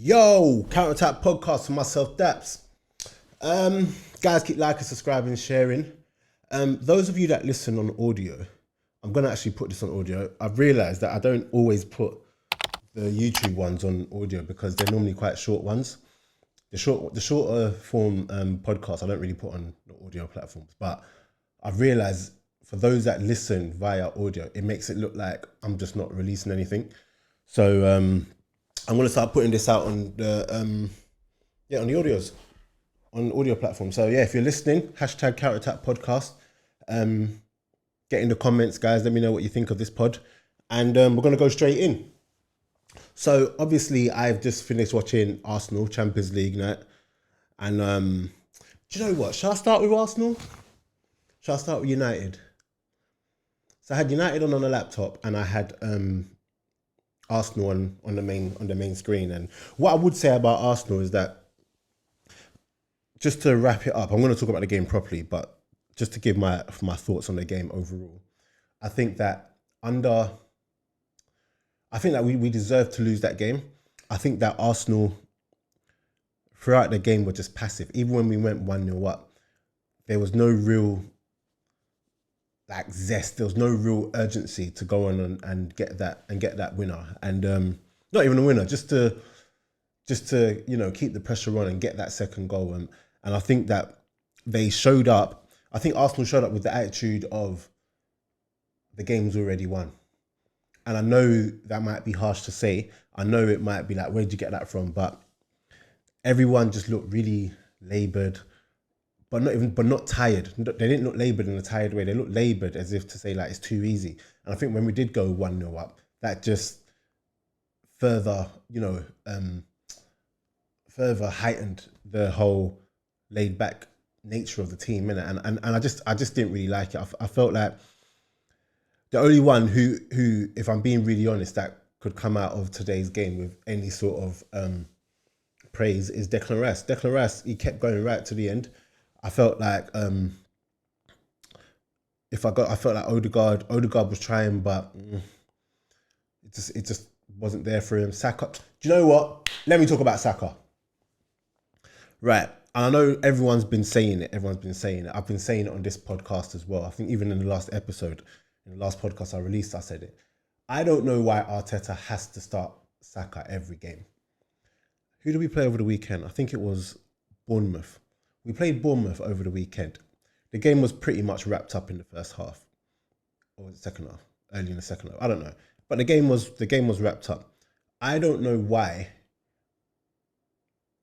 Yo, Counterattack podcast for myself, Daps. Guys, keep liking, subscribing, sharing. Those of you that listen on audio, I'm gonna actually put this on audio. I've realised that I don't always put the YouTube ones on audio because they're normally quite short ones. The shorter form podcasts I don't really put on the audio platforms. But I've realised for those that listen via audio, it makes it look like I'm just not releasing anything. So I'm gonna start putting this out on the on the audios, on audio platform. So yeah, if you're listening, hashtag Counterattack podcast. Get in the comments, guys. Let me know what you think of this pod, and we're gonna go straight in. So obviously, I've just finished watching Arsenal Champions League night, and do you know what? Shall I start with Arsenal? Shall I start with United? So I had United on a laptop, and I had Arsenal on the main screen. And what I would say about Arsenal is that, just to wrap it up, I'm going to talk about the game properly, but just to give my thoughts on the game overall, I think that we deserved to lose that game. I think that Arsenal throughout the game were just passive. Even when we went 1-0 up, there was no real zest. There was no real urgency to go on and get that winner. And not even a winner, just to keep the pressure on and get that second goal. And I think that they showed up. I think Arsenal showed up with the attitude of the game's already won. And I know that might be harsh to say. I know it might be like, where'd you get that from? But everyone just looked really laboured, but not tired. They didn't look laboured in a tired way. They looked laboured as if to say like it's too easy. And I think when we did go 1-0 up, that just further heightened the whole laid back nature of the team, innit? And I just didn't really like it. I felt like the only one who, if I'm being really honest, that could come out of today's game with any sort of praise is Declan Rice. Declan Rice, he kept going right to the end. I felt like I felt like Odegaard was trying, but it just wasn't there for him. Saka, do you know what? Let me talk about Saka. Right. And I know everyone's been saying it. I've been saying it on this podcast as well. I think even in the last episode, in the last podcast I released, I said it. I don't know why Arteta has to start Saka every game. Who did we play over the weekend? I think it was Bournemouth. We played Bournemouth over the weekend. The game was pretty much wrapped up in the first half. Or the second half. Early in the second half. I don't know. But the game was wrapped up. I don't know why.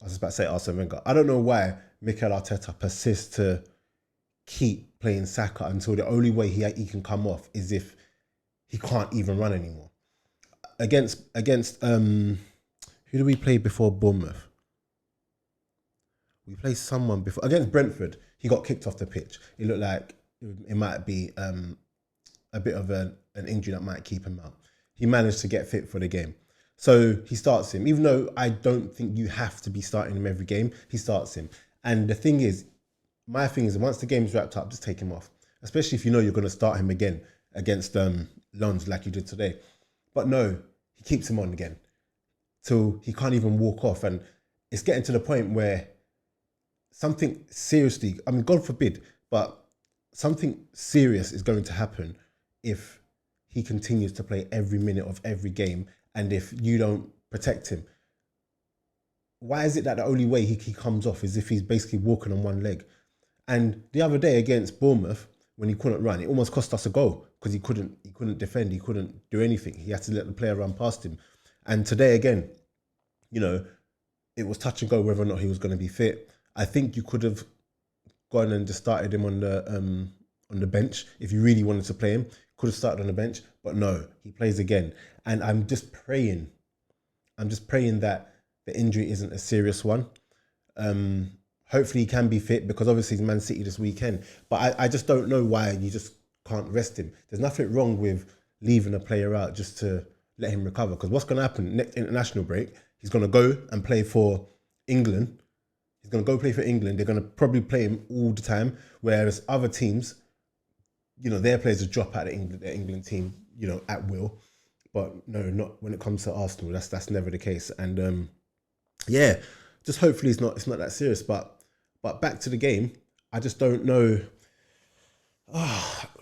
I was about to say Arsene Wenger. I don't know why Mikel Arteta persists to keep playing Saka until the only way he can come off is if he can't even run anymore. Against who did we play before Bournemouth? We played someone before against Brentford. He got kicked off the pitch. It looked like it might be a bit of an injury that might keep him out. He managed to get fit for the game. So he starts him. Even though I don't think you have to be starting him every game, he starts him. And the thing is, my thing is, once the game's wrapped up, just take him off. Especially if you know you're going to start him again against Lons like you did today. But no, he keeps him on again till he can't even walk off. And it's getting to the point where something seriously, I mean, God forbid, but something serious is going to happen if he continues to play every minute of every game and if you don't protect him. Why is it that the only way he comes off is if he's basically walking on one leg? And the other day against Bournemouth, when he couldn't run, it almost cost us a goal because he couldn't defend, he couldn't do anything. He had to let the player run past him. And today again, it was touch and go whether or not he was going to be fit. I think you could have gone and just started him on the bench if you really wanted to play him. Could have started on the bench, but no, he plays again. And I'm just praying that the injury isn't a serious one. Hopefully he can be fit because obviously it's Man City this weekend. But I just don't know why you just can't rest him. There's nothing wrong with leaving a player out just to let him recover. Because what's going to happen next international break, he's going to go and play for England. He's going to go play for England. They're going to probably play him all the time. Whereas other teams, their players will drop out of their England team, at will. But no, not when it comes to Arsenal. That's never the case. And yeah, just hopefully it's not that serious. But back to the game, I just don't know.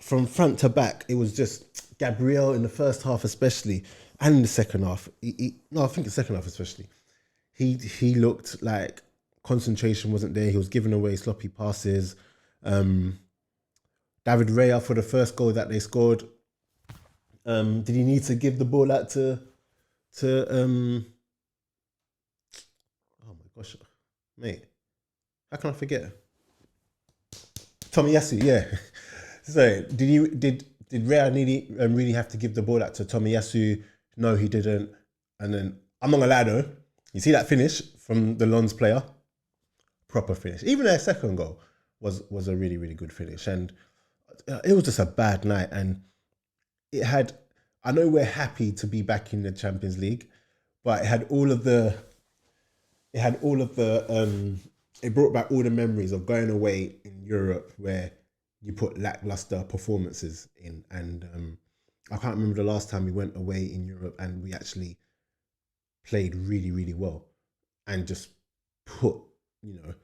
From front to back, it was just Gabriel in the first half, especially, and in the second half. No, I think the second half especially. He looked like concentration wasn't there. He was giving away sloppy passes. Um, David Raya for the first goal that they scored. Did he need to give the ball out to oh my gosh, mate, how can I forget? Tomiyasu, yeah. So did Raya really have to give the ball out to Tomiyasu? No, he didn't. And then I'm not gonna lie though, you see that finish from the Lons player, proper finish. Even their second goal was a really really good finish, and it was just a bad night. And it had, I know we're happy to be back in the Champions League, but it had all of the it brought back all the memories of going away in Europe where you put lackluster performances in. And I can't remember the last time we went away in Europe and we actually played really really well and just put, you know,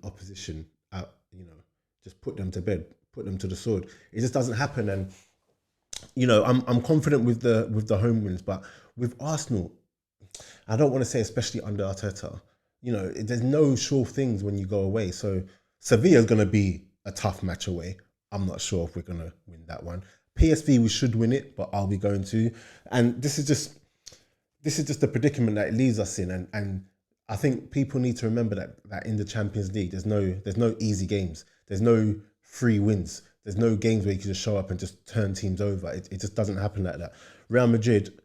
opposition out, you know, just put them to bed, put them to the sword. It just doesn't happen. And you know, I'm confident with the home wins, but with Arsenal, I don't want to say especially under Arteta, you know, there's no sure things when you go away. So Sevilla's going to be a tough match away. I'm not sure if we're going to win that one. PSV, we should win it, but are we going to? And this is just the predicament that it leaves us in. And I think people need to remember that in the Champions League, there's no easy games. There's no free wins. There's no games where you can just show up and just turn teams over. It just doesn't happen like that. Real Madrid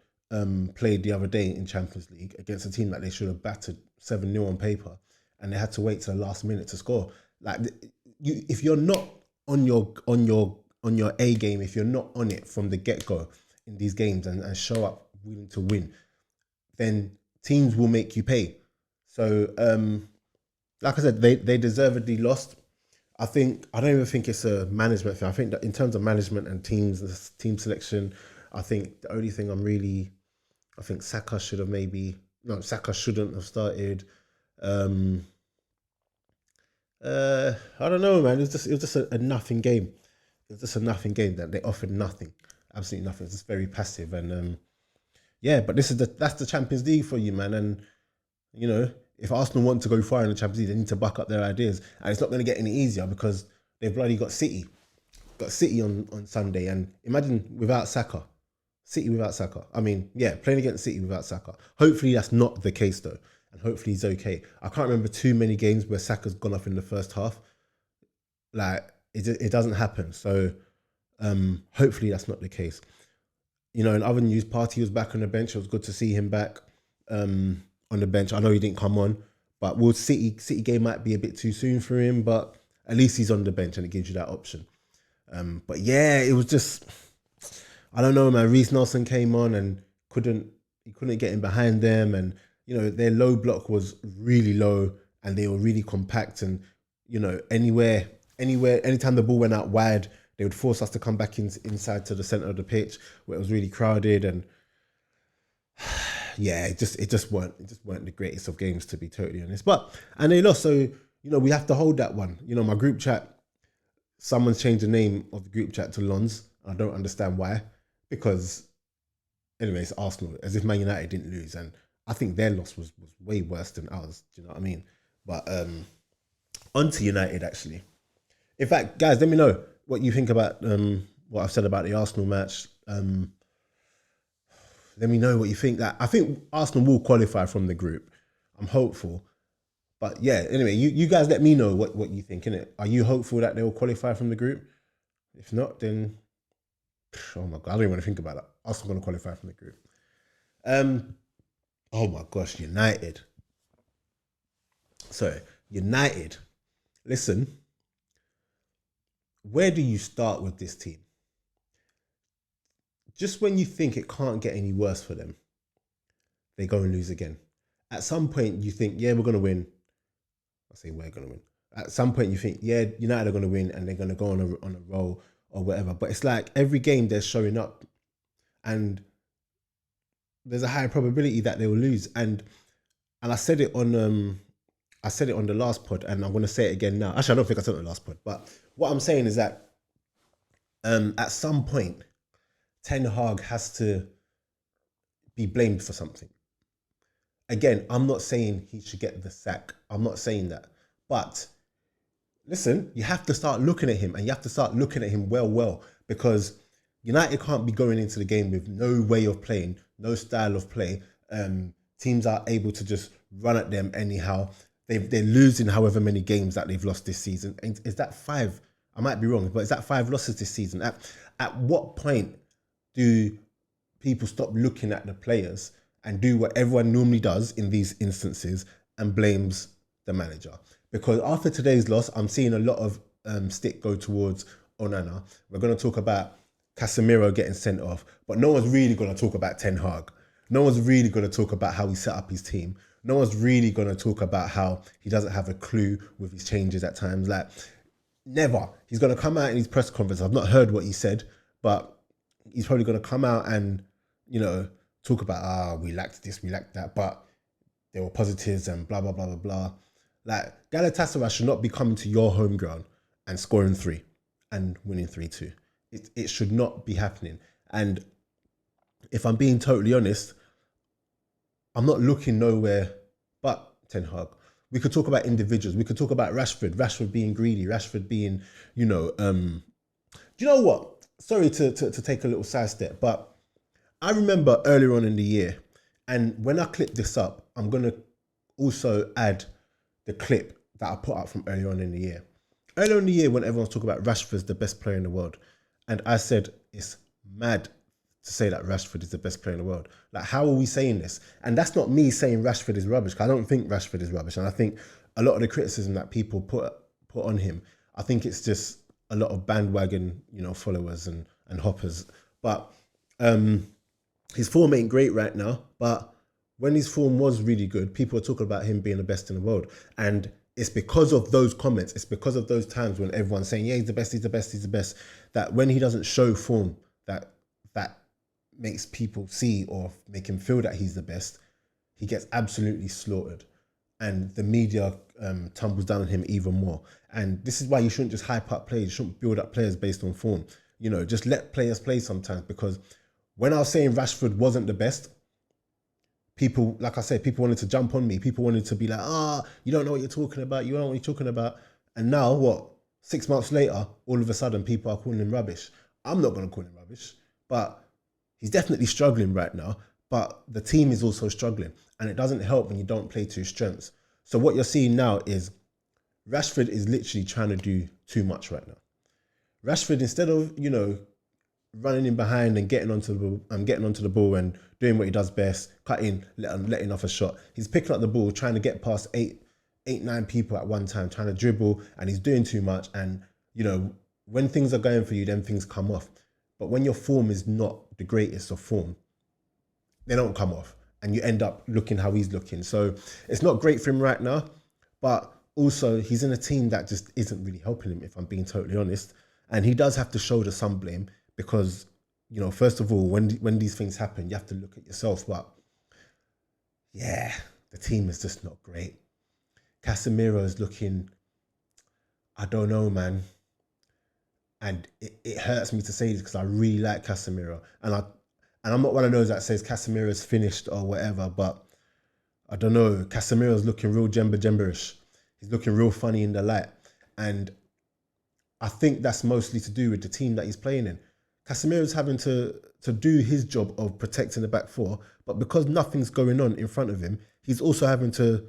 played the other day in Champions League against a team that they should have battered 7-0 on paper, and they had to wait till the last minute to score. Like, if you're not on your A game, if you're not on it from the get go in these games and show up willing to win, then teams will make you pay. So, like I said, they deservedly lost. I don't even think it's a management thing. I think that in terms of management and team selection, I think the only thing I think Saka Saka shouldn't have started. I don't know, man. It was just a nothing game. It was just a nothing game that they offered nothing, absolutely nothing. It's just very passive. And yeah, but that's the Champions League for you, man. And you know, if Arsenal want to go far in the Champions League, they need to back up their ideas. And it's not going to get any easier because they've bloody got City. Got City on Sunday. And imagine without Saka. City without Saka. I mean, yeah, playing against City without Saka. Hopefully that's not the case though. And hopefully he's okay. I can't remember too many games where Saka's gone off in the first half. Like, it doesn't happen. So hopefully that's not the case. You know, in other news, Partey was back on the bench. It was good to see him back on the bench. I know he didn't come on, but City game might be a bit too soon for him, but at least he's on the bench and it gives you that option. But yeah, it was just, I don't know, man. Reece Nelson came on and couldn't get in behind them, and you know their low block was really low and they were really compact, and you know anytime the ball went out wide, they would force us to come back inside to the center of the pitch where it was really crowded. And yeah, it just weren't the greatest of games, to be totally honest. And they lost, so you know we have to hold that one. You know, my group chat, someone's changed the name of the group chat to Lons. I don't understand why, because anyway, it's Arsenal, as if Man United didn't lose, and I think their loss was way worse than ours. Do you know what I mean? But on to United actually. In fact, guys, let me know what you think about what I've said about the Arsenal match. Let me know what you think. That I think Arsenal will qualify from the group. I'm hopeful. But yeah, anyway, you guys let me know what you think, innit? Are you hopeful that they'll qualify from the group? If not, then oh my God, I don't even want to think about that. Arsenal going to qualify from the group. Oh my gosh, United. So, United. Listen, where do you start with this team? Just when you think it can't get any worse for them, they go and lose again. At some point, you think, yeah, we're going to win. I say we're going to win. At some point, you think, yeah, United are going to win and they're going to go on a roll or whatever. But it's like every game they're showing up and there's a high probability that they will lose. And and I said it on the last pod, and I'm going to say it again now. Actually, I don't think I said it on the last pod, but what I'm saying is that at some point, Ten Hag has to be blamed for something. Again, I'm not saying he should get the sack. I'm not saying that. But listen, you have to start looking at him, and you have to start looking at him well, because United can't be going into the game with no way of playing, no style of play. Teams are able to just run at them anyhow. They're losing however many games that they've lost this season. And is that 5? I might be wrong, but is that 5 losses this season? At what point do people stop looking at the players and do what everyone normally does in these instances and blames the manager? Because after today's loss, I'm seeing a lot of stick go towards Onana. We're going to talk about Casemiro getting sent off, but no one's really going to talk about Ten Hag. No one's really going to talk about how he set up his team. No one's really going to talk about how he doesn't have a clue with his changes at times. Like, never. He's going to come out in his press conference. I've not heard what he said, but he's probably going to come out and, talk about, we lacked this, we lacked that, but there were positives and blah, blah, blah, blah, blah. Like, Galatasaray should not be coming to your home ground and scoring 3 and winning 3-2. It should not be happening. And if I'm being totally honest, I'm not looking nowhere but Ten Hag. We could talk about individuals. We could talk about Rashford being greedy, Rashford being, do you know what? Sorry to take a little sidestep, but I remember earlier on in the year, and when I clip this up, I'm going to also add the clip that I put up from earlier on in the year. Earlier in the year, when everyone's talking about Rashford's the best player in the world, and I said, it's mad to say that Rashford is the best player in the world. Like, how are we saying this? And that's not me saying Rashford is rubbish, because I don't think Rashford is rubbish. And I think a lot of the criticism that people put on him, I think it's just a lot of bandwagon, followers and hoppers. But his form ain't great right now. But when his form was really good, people were talking about him being the best in the world. And it's because of those comments, it's because of those times when everyone's saying, yeah, he's the best, he's the best, he's the best, that when he doesn't show form that makes people see or make him feel that he's the best, he gets absolutely slaughtered. And the media tumbles down on him even more. And this is why you shouldn't just hype up players. You shouldn't build up players based on form. Just let players play sometimes. Because when I was saying Rashford wasn't the best, people, like I said, people wanted to jump on me. People wanted to be like, you don't know what you're talking about. You don't know what you're talking about. And now, 6 months later, all of a sudden, people are calling him rubbish. I'm not going to call him rubbish, but he's definitely struggling right now, but the team is also struggling, and it doesn't help when you don't play to his strengths. So what you're seeing now is Rashford is literally trying to do too much right now. Rashford, instead of, running in behind and getting onto the ball and doing what he does best, cutting, letting off a shot, he's picking up the ball, trying to get past 9 people at one time, trying to dribble, and he's doing too much. And, when things are going for you, then things come off. But when your form is not the greatest of form, they don't come off, and you end up looking how he's looking. So it's not great for him right now, but also he's in a team that just isn't really helping him, if I'm being totally honest. And he does have to shoulder some blame because, first of all, when these things happen, you have to look at yourself. But yeah, the team is just not great. Casemiro is looking, I don't know, man. And it hurts me to say this because I really like Casemiro. And I'm not one of those that says Casemiro's finished or whatever, but I don't know. Casemiro's looking real Jemberish. He's looking real funny in the light. And I think that's mostly to do with the team that he's playing in. Casemiro's having to do his job of protecting the back four, but because nothing's going on in front of him, he's also having to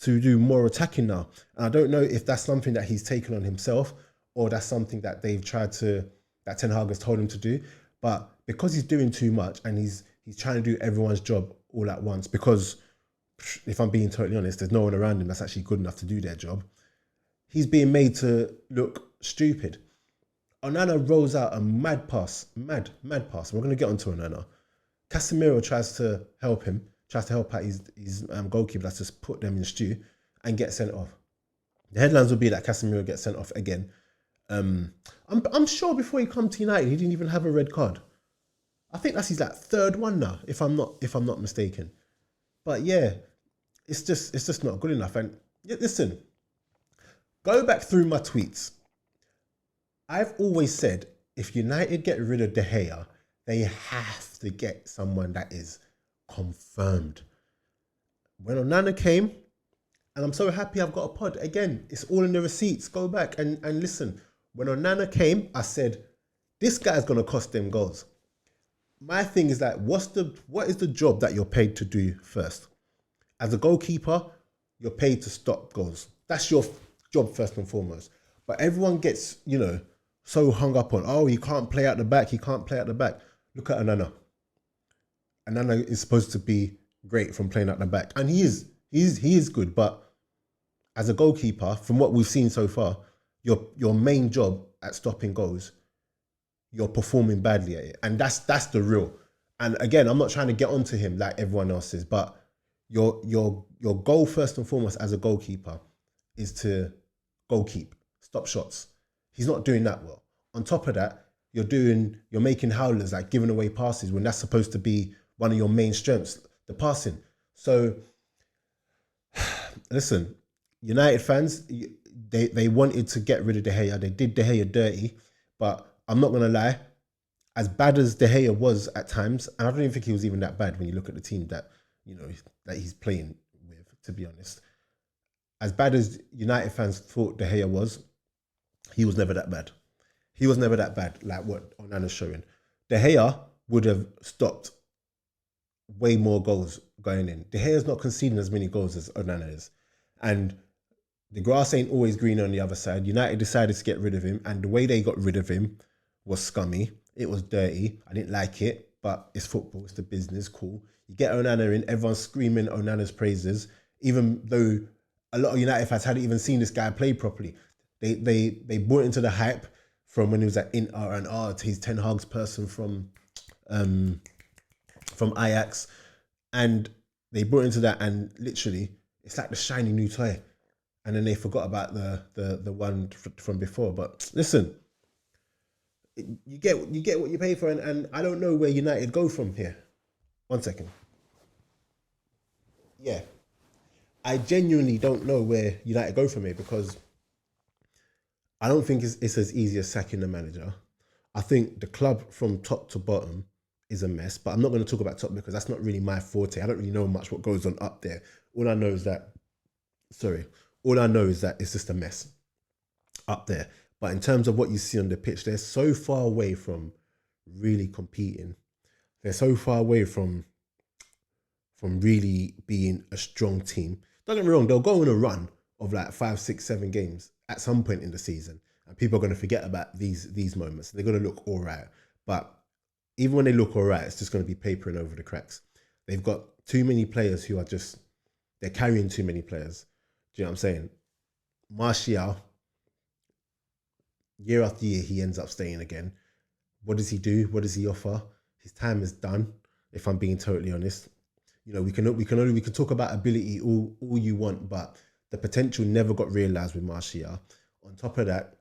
do more attacking now. And I don't know if that's something that he's taken on himself, or that's something that that Ten Hag has told him to do. But because he's doing too much and he's trying to do everyone's job all at once, because if I'm being totally honest, there's no one around him that's actually good enough to do their job, he's being made to look stupid. Onana rolls out a mad pass. We're going to get onto Onana. Casemiro tries to help out his goalkeeper that's just put them in stew and get sent off. The headlines will be that Casemiro gets sent off again. I'm sure before he come to United, he didn't even have a red card. I think that's his third one now, if I'm not mistaken. But yeah, it's just not good enough. And listen, go back through my tweets. I've always said if United get rid of De Gea, they have to get someone that is confirmed. When Onana came, and I'm so happy I've got a pod. Again, it's all in the receipts. Go back and listen. When Onana came, I said, this guy's going to cost them goals. My thing is that what is the job that you're paid to do first? As a goalkeeper, you're paid to stop goals. That's your job first and foremost. But everyone gets, so hung up on, oh, he can't play out the back. He can't play out the back. Look at Onana. Onana is supposed to be great from playing out the back. And he is good. But as a goalkeeper, from what we've seen so far, your main job at stopping goals, you're performing badly at it. And that's the real. And again, I'm not trying to get onto him like everyone else is, but your goal first and foremost as a goalkeeper is to goalkeep, stop shots. He's not doing that well. On top of that, you're making howlers, like giving away passes when that's supposed to be one of your main strengths, the passing. So listen, United fans, they wanted to get rid of De Gea. They did De Gea dirty, but I'm not gonna lie, as bad as De Gea was at times, and I don't even think he was even that bad when you look at the team that that he's playing with, to be honest. As bad as United fans thought De Gea was, he was never that bad. He was never that bad, like what Onana's showing. De Gea would have stopped way more goals going in. De Gea's not conceding as many goals as Onana is. And the grass ain't always green on the other side. United decided to get rid of him, and the way they got rid of him was scummy. It was dirty. I didn't like it, but it's football. It's the business. Cool. You get Onana in, everyone's screaming Onana's praises, even though a lot of United fans hadn't even seen this guy play properly. They bought into the hype from when he was at Inter and he's Ten Hag's person from Ajax, and they brought into that, and literally it's like the shiny new toy, and then they forgot about the one from before. But listen, you get what you pay for, and I don't know where United go from here. 1 second. Yeah, I genuinely don't know where United go from here, because I don't think it's as easy as sacking the manager. I think the club from top to bottom is a mess, but I'm not going to talk about top because that's not really my forte. I don't really know much what goes on up there. All I know is that it's just a mess up there. But in terms of what you see on the pitch, they're so far away from really competing. They're so far away from really being a strong team. Don't get me wrong, they'll go on a run of like 5, 6, 7 games at some point in the season, and people are going to forget about these moments. They're going to look all right, but even when they look all right, it's just going to be papering over the cracks. They've got too many players who are they're carrying too many players. Do you know what I'm saying? Martial, year after year, he ends up staying again. What does he do? What does he offer? His time is done, if I'm being totally honest. We can talk about ability all you want, but the potential never got realised with Martial. On top of that,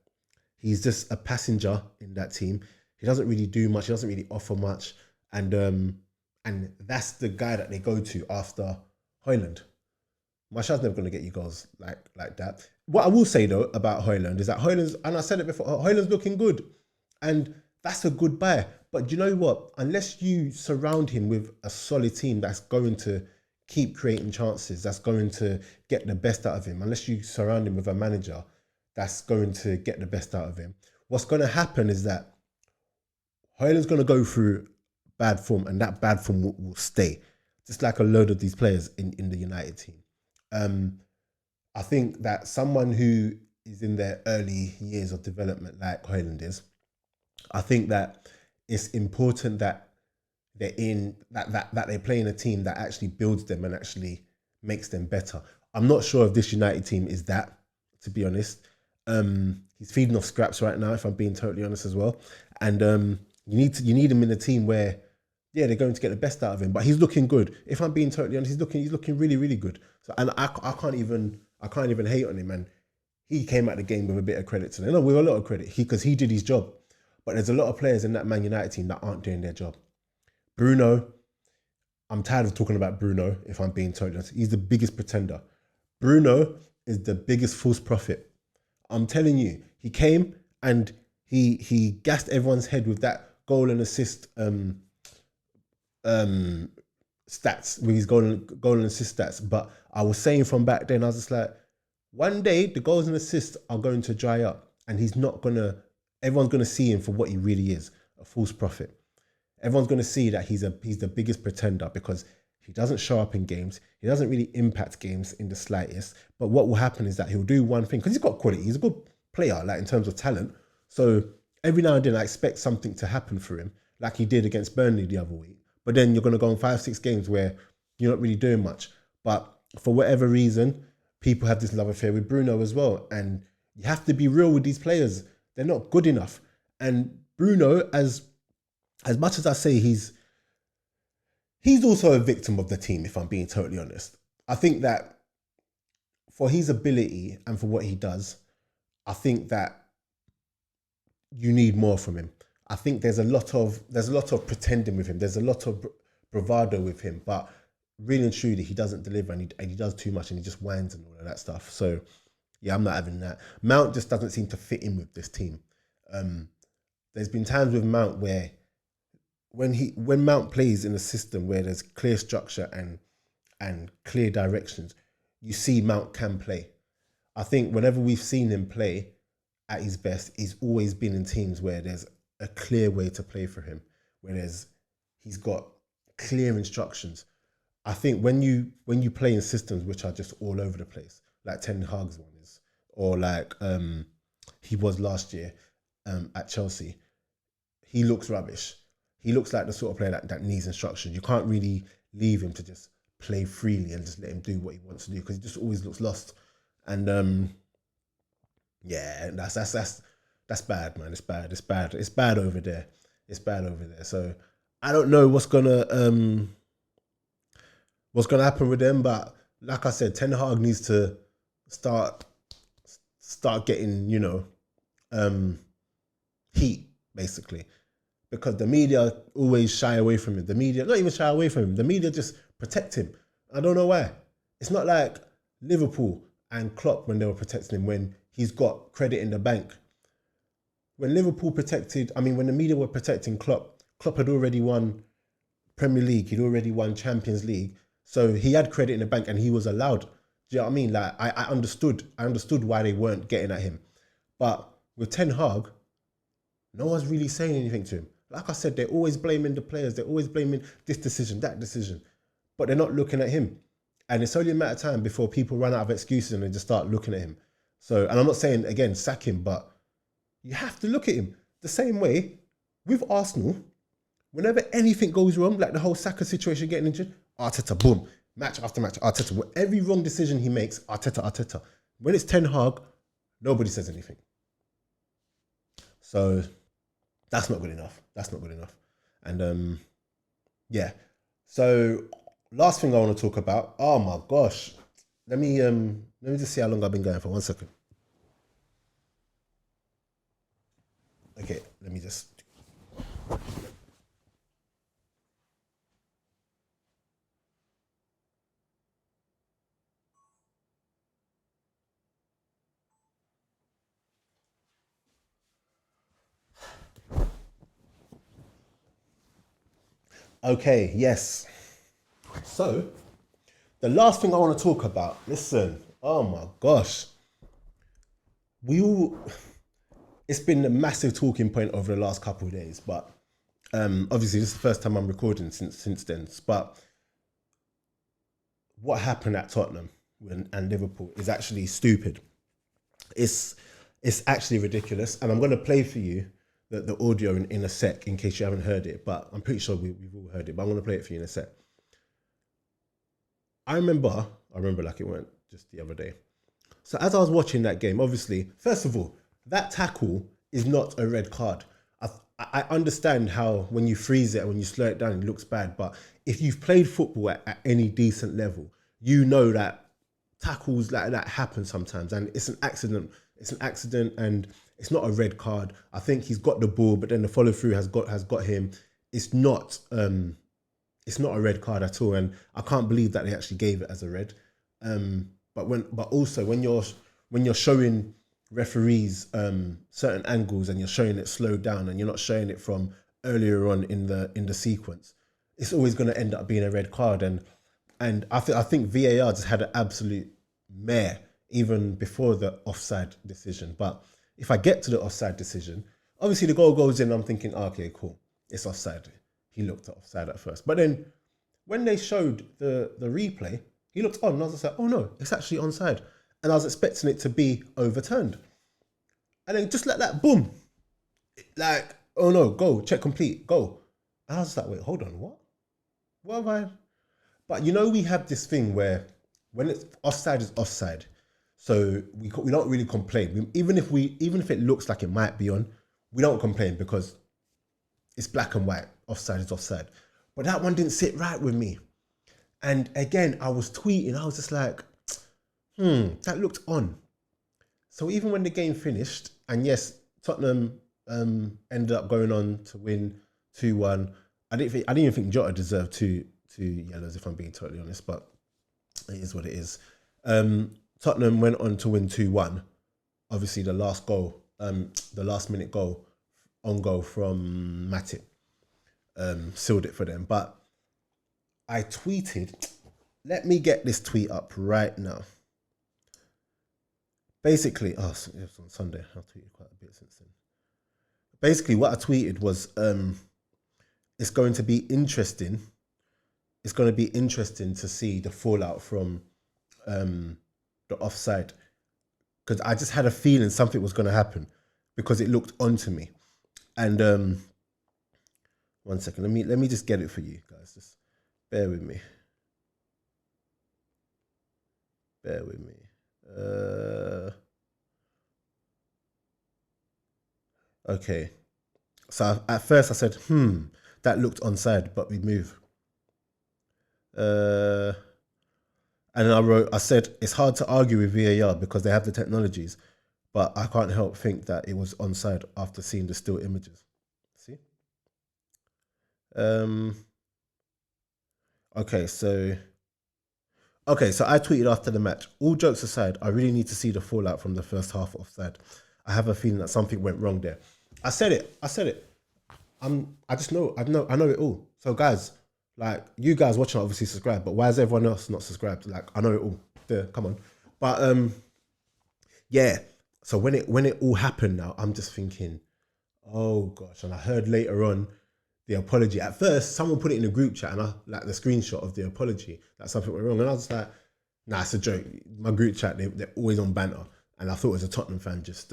he's just a passenger in that team. He doesn't really do much. He doesn't really offer much, and that's the guy that they go to after Hojlund. Martial's never going to get you goals like that. What I will say though about Hojlund is that and I said it before, Hojlund's looking good, and that's a good buy. But you know what? Unless you surround him with a solid team that's going to keep creating chances, that's going to get the best out of him, unless you surround him with a manager that's going to get the best out of him, what's going to happen is that Hojlund's going to go through bad form, and that bad form will stay, just like a load of these players in the United team. I think that someone who is in their early years of development, like Hojlund is, I think that it's important that they're that they play in a team that actually builds them and actually makes them better. I'm not sure if this United team is that, to be honest. He's feeding off scraps right now, if I'm being totally honest as well. And you need him in a team where, yeah, they're going to get the best out of him. But he's looking good. If I'm being totally honest, he's looking really, really good. So, and I can't even hate on him. And he came at the game with a bit of credit today. No, with a lot of credit, because he did his job. But there's a lot of players in that Man United team that aren't doing their job. Bruno, I'm tired of talking about Bruno, if I'm being totally honest. He's the biggest pretender. Bruno is the biggest false prophet. I'm telling you, he came and he gassed everyone's head with that goal and assist stats, with his goal and assist stats. But I was saying from back then, I was just like, one day the goals and assists are going to dry up, and he's not gonna. Everyone's gonna see him for what he really is, a false prophet. Everyone's gonna see that he's the biggest pretender because he doesn't show up in games. He doesn't really impact games in the slightest. But what will happen is that he'll do one thing, because he's got quality. He's a good player, like in terms of talent. So every now and then I expect something to happen for him, like he did against Burnley the other week. But then you're going to go on 5-6 games where you're not really doing much. But for whatever reason, people have this love affair with Bruno as well. And you have to be real with these players. They're not good enough. And Bruno, as much as I say he's also a victim of the team, if I'm being totally honest. I think that for his ability and for what he does, I think that you need more from him. I think there's a lot of pretending with him. There's a lot of bravado with him, but really and truly, he doesn't deliver, and he does too much, and he just whines and all of that stuff. So, yeah, I'm not having that. Mount just doesn't seem to fit in with this team. There's been times with Mount where when Mount plays in a system where there's clear structure and clear directions, you see Mount can play. I think whenever we've seen him play at his best, he's always been in teams where there's a clear way to play for him, where he's got clear instructions. I think when you play in systems which are just all over the place, like Ten Hag's one is, or like he was last year at Chelsea, he looks rubbish. He looks like the sort of player that needs instruction. You can't really leave him to just play freely and just let him do what he wants to do, because he just always looks lost. And yeah, that's bad, man. It's bad. It's bad over there. So I don't know what's gonna happen with them, but like I said, Ten Hag needs to start getting, heat, basically. Because the media always shy away from him. The media, not even shy away from him, the media just protect him. I don't know why. It's not like Liverpool and Klopp when they were protecting him, when he's got credit in the bank. When when the media were protecting Klopp had already won Premier League, he'd already won Champions League. So he had credit in the bank and he was allowed. Do you know what I mean? Like I understood why they weren't getting at him. But with Ten Hag, no one's really saying anything to him. Like I said, they're always blaming the players. They're always blaming this decision, that decision. But they're not looking at him. And it's only a matter of time before people run out of excuses and they just start looking at him. So, and I'm not saying, again, sack him, but you have to look at him. The same way, with Arsenal, whenever anything goes wrong, like the whole Saka situation getting injured, Arteta, boom. Match after match, Arteta. Every wrong decision he makes, Arteta. When it's Ten Hag, nobody says anything. So that's not good enough. And yeah. So last thing I want to talk about. Oh my gosh. Let me just see how long I've been going for. 1 second. Okay, let me just. Okay, yes. So, the last thing I want to talk about, listen, oh my gosh. It's been a massive talking point over the last couple of days, but obviously this is the first time I'm recording since then. But what happened at Tottenham and Liverpool is actually stupid. It's actually ridiculous, and I'm going to play for you the audio in a sec in case you haven't heard it, but I'm pretty sure we've all heard it, but I'm going to play it for you in a sec. I remember like it went just the other day. So as I was watching that game, obviously, first of all, that tackle is not a red card. I understand how when you freeze it and when you slow it down, it looks bad, but if you've played football at any decent level, you know that tackles like that happen sometimes, and it's an accident. And it's not a red card. I think he's got the ball, but then the follow through has got him. It's not it's not a red card at all, and I can't believe that they actually gave it as a red. But also when you're showing referees certain angles and you're showing it slowed down and you're not showing it from earlier on in the sequence, it's always going to end up being a red card. And I think VAR just had an absolute mare even before the offside decision. But if I get to the offside decision, obviously the goal goes in. I'm thinking, oh, okay, cool, it's offside. He looked at offside at first, but then when they showed the replay, he looked on, and I was just like, oh no, it's actually onside. And I was expecting it to be overturned. And then just like that, boom. Like, oh no, go, check complete, go. And I was like, wait, hold on, what? What have I? But we have this thing where when it's offside, is offside. So we don't really complain. Even if it looks like it might be on, we don't complain because it's black and white. Offside is offside. But that one didn't sit right with me. And again, I was tweeting. I was just like, that looked on. So even when the game finished, and yes, Tottenham ended up going on to win 2-1. I didn't even think Jota deserved two yellows, if I'm being totally honest, but it is what it is. Tottenham went on to win 2-1. Obviously, the last minute goal, on goal from Matip, sealed it for them. But I tweeted, let me get this tweet up right now. Basically, it was on Sunday. I tweeted quite a bit since then. Basically, what I tweeted was, it's going to be interesting. It's going to be interesting to see the fallout from the offside, because I just had a feeling something was going to happen because it looked on to me. And 1 second, let me just get it for you guys. Just bear with me. Bear with me. Okay. So at first I said, that looked onside, but we move. And then I said, it's hard to argue with VAR because they have the technologies, but I can't help think that it was onside after seeing the still images. See? Okay, so I tweeted after the match, all jokes aside, I really need to see the fallout from the first half offside. I have a feeling that something went wrong there. I said it. I just know. I know it all. So guys, like, you guys watching obviously subscribe, but why is everyone else not subscribed? Like, I know it all. Come on. But yeah. So when it all happened now, I'm just thinking, oh gosh. And I heard later on the apology. At first, someone put it in a group chat, and I like the screenshot of the apology that something went wrong, and I was like, nah, it's a joke. My group chat, they're always on banter, and I thought it was a Tottenham fan just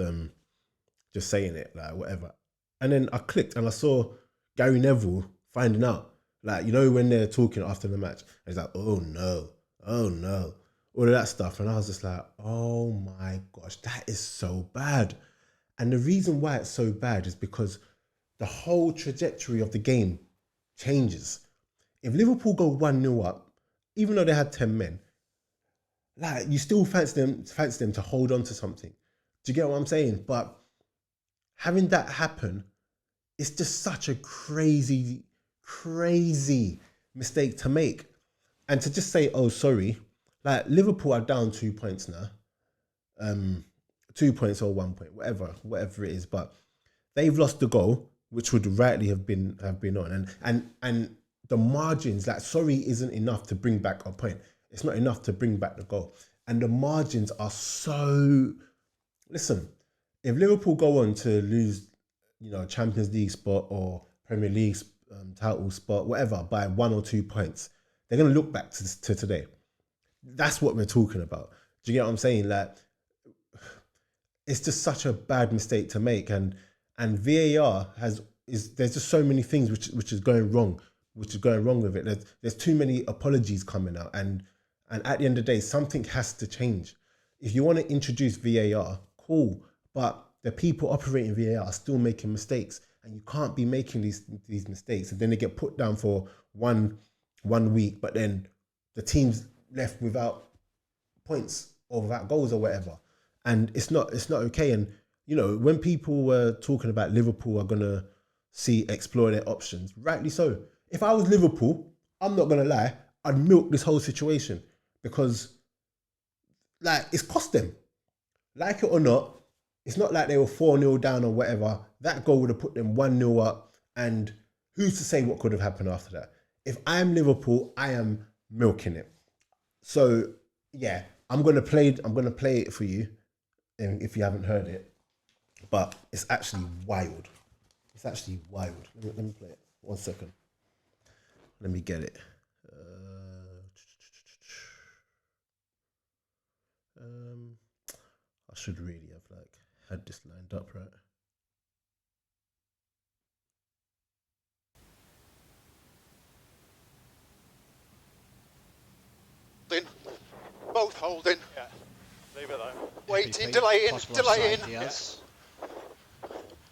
saying it, like, whatever. And then I clicked and I saw Gary Neville finding out, like, when they're talking after the match, and he's like, oh no, all of that stuff. And I was just like, oh my gosh, that is so bad. And the reason why it's so bad is because the whole trajectory of the game changes. If Liverpool go 1-0 up, even though they had 10 men, like, you still fancy them to hold on to something. Do you get what I'm saying? But having that happen, it's just such a crazy mistake to make. And to just say, oh, sorry, like, Liverpool are down 2 points now. 2 points or 1 point, whatever it is. But they've lost the goal, which would rightly have been on. And the margins, like, sorry isn't enough to bring back a point. It's not enough to bring back the goal. And the margins are so... Listen, if Liverpool go on to lose, Champions League spot or Premier League title spot, whatever, by 1 or 2 points, they're going to look back to today. That's what we're talking about. Do you get what I'm saying? Like, it's just such a bad mistake to make. And VAR there's just so many things which is going wrong with it. There's too many apologies coming out. And at the end of the day, something has to change. If you want to introduce VAR, cool. But the people operating VAR are still making mistakes, and you can't be making these mistakes. And then they get put down for one week, but then the team's left without points or without goals or whatever. And it's not okay. And when people were talking about Liverpool are gonna explore their options, rightly so. If I was Liverpool, I'm not gonna lie, I'd milk this whole situation because like it's cost them. Like it or not, it's not like they were 4-0 down or whatever. That goal would have put them 1-0 up, and who's to say what could have happened after that? If I'm Liverpool, I am milking it. So yeah, I'm gonna play it for you, if you haven't heard it. But it's actually wild. It's actually wild. Let me play it. 1 second. Let me get it. I should really have like had this lined up, right? Both holding. Yeah. Leave it though. Waiting, delaying. Yes.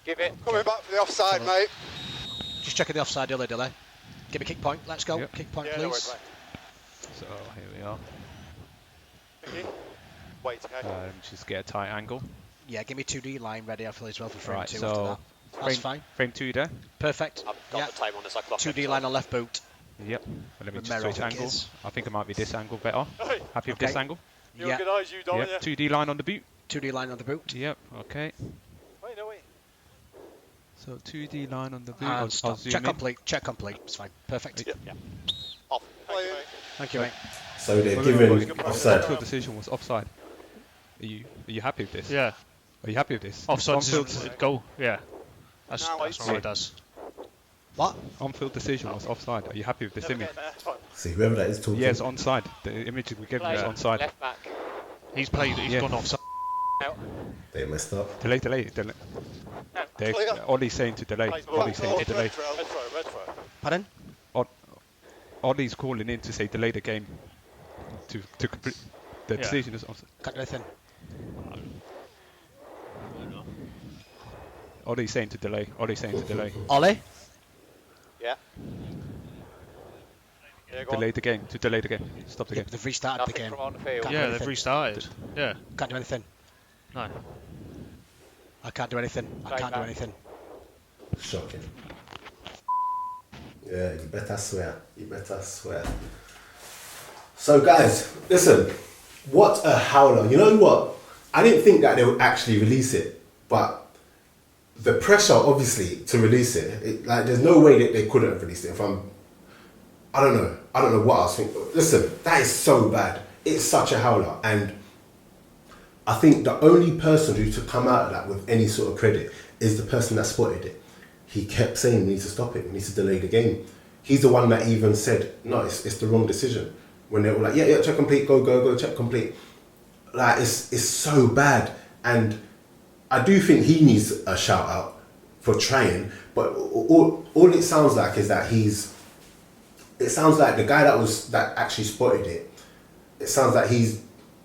Give it. Coming back for the offside, mate. Just checking the offside, delay. Give me kick point, let's go. Yep. Kick point, Yeah, please. no worries, So here we are. mate. Wait, okay. Just get a tight angle. Yeah, give me 2D line ready after as well for frame Right, 2 so after that. That's fine. Frame 2 there. Perfect. I've got the time on this. I clock 2D it, line on left boot. Yep. Let me just Romero switch angles. is. I think it might be this angle better. Hey, Happy with Okay. this angle? you Yeah. organise, you don't Yep. 2D line on the boot. 2D line on the boot. Yep. Okay. Wait, no, wait. So 2D line on the boot. And I'll stop. zoom Check in. complete. Check complete. It's fine. Perfect. Yeah. Off. Thank you, mate. Thank you, mate. So they're Wait, giving wait, wait. offside. On-field decision was offside. Are you happy with this? Yeah. Are you happy with this? Offside On-field decision, goal. Yeah. That's No, what it's- it does. What? On-field decision was offside. Are you happy with this Never image? get there. It's fine. See, whoever that is talking. Yes, onside. The image we gave you is onside. Left back. He's played it, he's Yeah. gone offside. They messed up. Delay. Clear. Ollie's saying to delay. Ollie's saying to delay. Red throw, red throw. Pardon? Ollie's calling in to say delay the game. To complete the Yeah. decision is offside. Can't do anything. Ollie's saying to delay. Ollie's saying to delay. Ollie? Yeah. Yeah, go on. Delay the game. To delay the game. Stop the Yeah, game. but they've restarted the Nothing game. from on the field. Can't do Yeah, anything. they've restarted. Yeah. Can't do anything. No. I can't do anything. I Right can't do back. anything. Shocking. Yeah, you better swear. You better swear. So guys, listen. What a howler. You know what? I didn't think that they would actually release it, but the pressure, obviously, to release it, like, there's no way that they couldn't have released it. I don't know what I was thinking. Listen, that is so bad. It's such a howler, and I think the only person who to come out of that with any sort of credit is the person that spotted it. He kept saying, we need to stop it, we need to delay the game. He's the one that even said, no, it's the wrong decision. When they were like, yeah, check complete, go, check complete. Like, it's so bad. And I do think he needs a shout out for trying, but all it sounds like is that it sounds like the guy that actually spotted it, it sounds like he's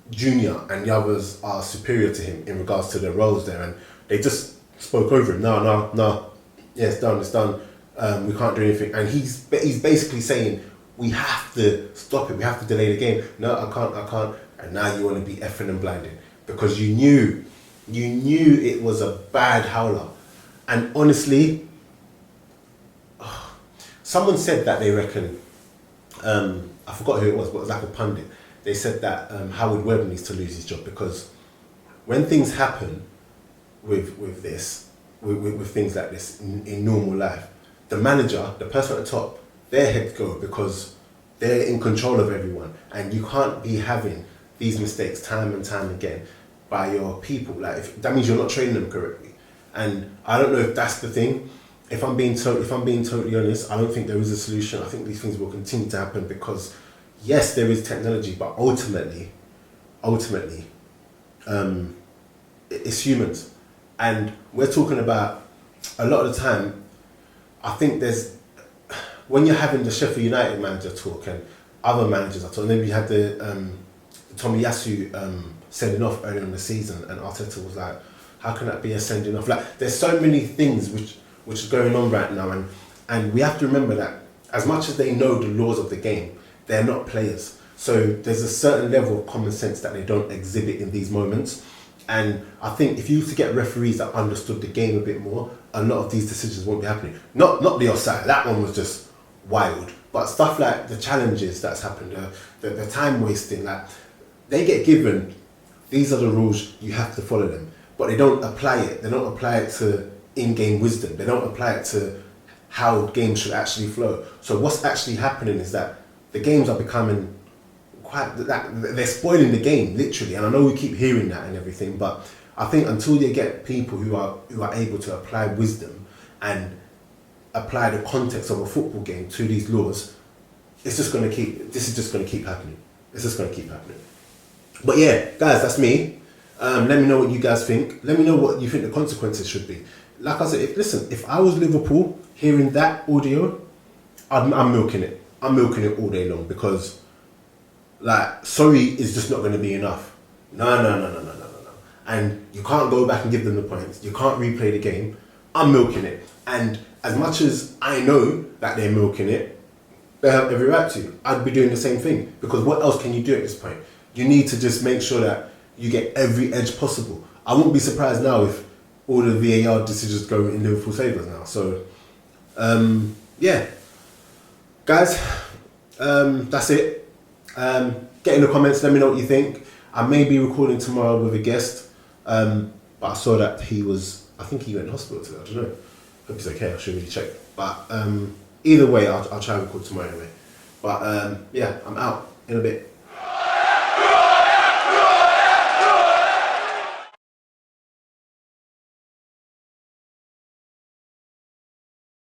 junior and the others are superior to him in regards to their roles there, and they just spoke over him. No, yeah, it's done, we can't do anything. And he's basically saying, we have to stop it, we have to delay the game. No, I can't. And now you want to be effing and blinding because you knew it was a bad howler. And honestly, someone said that they reckon, I forgot who it was, but it was like a pundit. They said that Howard Webb needs to lose his job because when things happen with things like this in normal life, the manager, the person at the top, their heads go because they're in control of everyone, and you can't be having these mistakes time and time again by your people. Like, that means you're not training them correctly. And I don't know if that's the thing. If I'm being totally honest, I don't think there is a solution. I think these things will continue to happen because, yes, there is technology, but ultimately, it's humans. And we're talking about, a lot of the time, I think when you're having the Sheffield United manager talk and other managers are talking, then we had the Tomiyasu sending off earlier in the season, and Arteta was like, how can that be a sending off? Like, there's so many things which are going on right now, and we have to remember that as much as they know the laws of the game, they're not players. So there's a certain level of common sense that they don't exhibit in these moments. And I think if you used to get referees that understood the game a bit more, a lot of these decisions won't be happening. Not the offside. That one was just wild. But stuff like the challenges that's happened, the time wasting, like they get given, these are the rules, you have to follow them. But they don't apply it. They don't apply it to in-game wisdom. They don't apply it to how games should actually flow. So what's actually happening is that the games are becoming they're spoiling the game, literally. And I know we keep hearing that and everything, but I think until they get people who are able to apply wisdom and apply the context of a football game to these laws, this is just going to keep happening. It's just going to keep happening. But yeah, guys, that's me. Let me know what you guys think. Let me know what you think the consequences should be. Like I said, if I was Liverpool, hearing that audio, I'm milking it. I'm milking it all day long because, like, sorry is just not going to be enough. No. And you can't go back and give them the points. You can't replay the game. I'm milking it. And as much as I know that they're milking it, they have every right to. I'd be doing the same thing because what else can you do at this point? You need to just make sure that you get every edge possible. I wouldn't be surprised now if all the VAR decisions go in Liverpool's favour now. So, yeah. Guys, that's it. Get in the comments, let me know what you think. I may be recording tomorrow with a guest, but I saw that I think he went to hospital today, I don't know. Hope he's okay, I should really check. But either way, I'll try and record tomorrow anyway. But yeah, I'm out in a bit.